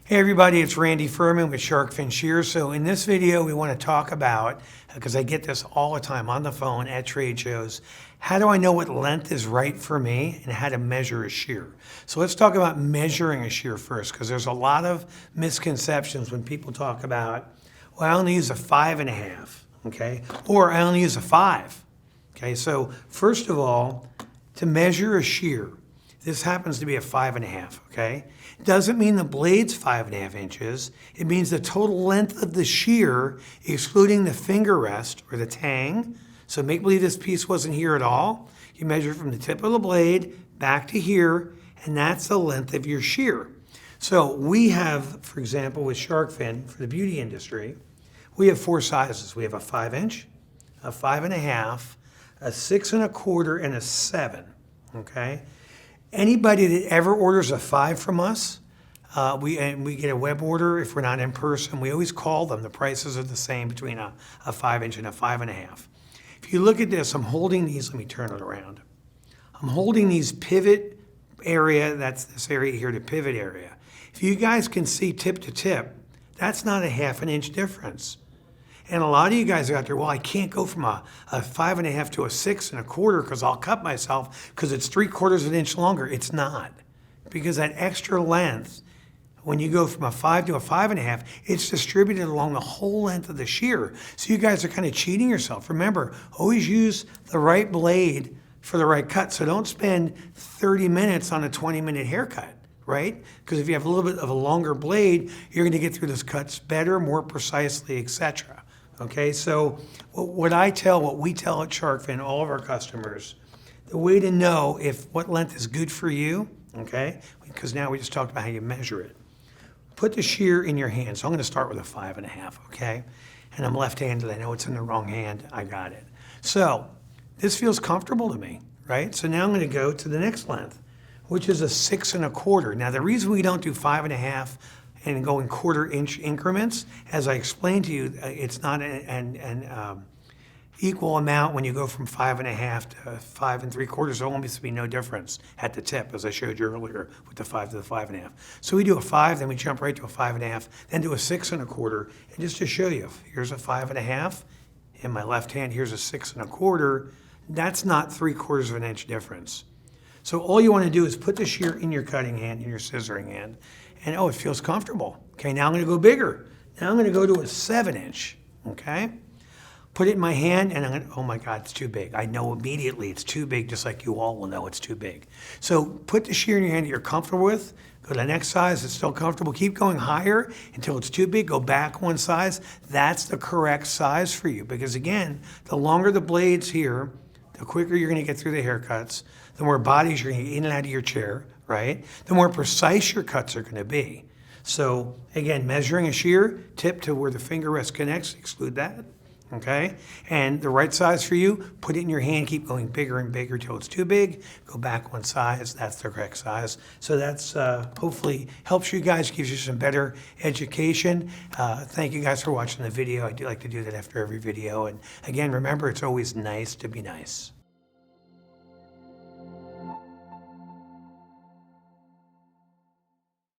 Hey everybody, it's Randy Furman with Shark Fin Shear. So in this video, we want to talk about, because I get this all the time on the phone at trade shows, how do I know what length is right for me and how to measure a shear? So let's talk about measuring a shear first, because there's a lot of misconceptions when people talk about, well, I only use a 5.5, okay? Or I only use a 5, okay? So first of all, to measure a shear, this happens to be a 5.5, okay? Doesn't mean the blade's 5.5 inches. It means the total length of the shear, excluding the finger rest or the tang. So make believe this piece wasn't here at all. You measure from the tip of the blade back to here, and that's the length of your shear. So we have, for example, with shark fin for the beauty industry, we have 4 sizes. We have a 5-inch, a 5.5, a 6 1/4, and a 7, okay? Anybody that ever orders a 5 from us, we get a web order if we're not in person. We always call them. The prices are the same between a 5-inch and a 5.5. If you look at this, I'm holding these. Let me turn it around. I'm holding these pivot area. That's this area here, the pivot area. If you guys can see tip to tip, that's not a 1/2 inch difference. And a lot of you guys are out there, well, I can't go from a 5.5 to a 6 1/4 because I'll cut myself because it's 3/4 of an inch longer. It's not. Because that extra length, when you go from a 5 to a 5.5, it's distributed along the whole length of the shear. So you guys are kind of cheating yourself. Remember, always use the right blade for the right cut. So don't spend 30 minutes on a 20-minute haircut, right? Because if you have a little bit of a longer blade, you're going to get through those cuts better, more precisely, etc. Okay, so what we tell at Shark Fin, all of our customers, the way to know if what length is good for you, okay, because now we just talked about how you measure it. Put the shear in your hand. So I'm going to start with a 5.5, okay? And I'm left-handed. I know it's in the wrong hand. I got it. So this feels comfortable to me, right? So now I'm going to go to the next length, which is a 6 1/4. Now the reason we don't do 5.5 and go in 1/4 inch increments, as I explained to you, it's not an equal amount when you go from 5.5 to 5 3/4. There almost be no difference at the tip, as I showed you earlier with the 5 to the 5.5. So we do a 5, then we jump right to a 5.5, then do a 6 1/4. And just to show you, here's a 5.5 in my left hand, here's a 6 1/4. That's not 3/4 of an inch difference. So all you want to do is put the shear in your cutting hand, in your scissoring hand, and oh, it feels comfortable. Okay, now I'm going to go bigger. Now I'm going to go to a 7-inch, okay? Put it in my hand, and I'm going to, oh my God, it's too big. I know immediately it's too big, just like you all will know it's too big. So put the shear in your hand that you're comfortable with. Go to the next size, it's still comfortable. Keep going higher until it's too big. Go back one size. That's the correct size for you, because again, the longer the blades here, the quicker you're going to get through the haircuts, the more bodies you're going to get in and out of your chair, right? The more precise your cuts are going to be. So again, measuring a shear, tip to where the finger rest connects, exclude that, okay? And the right size for you, put it in your hand, keep going bigger and bigger till it's too big, go back one size, that's the correct size. So that's hopefully helps you guys, gives you some better education. Thank you guys for watching the video. I do like to do that after every video. And again, remember, it's always nice to be nice.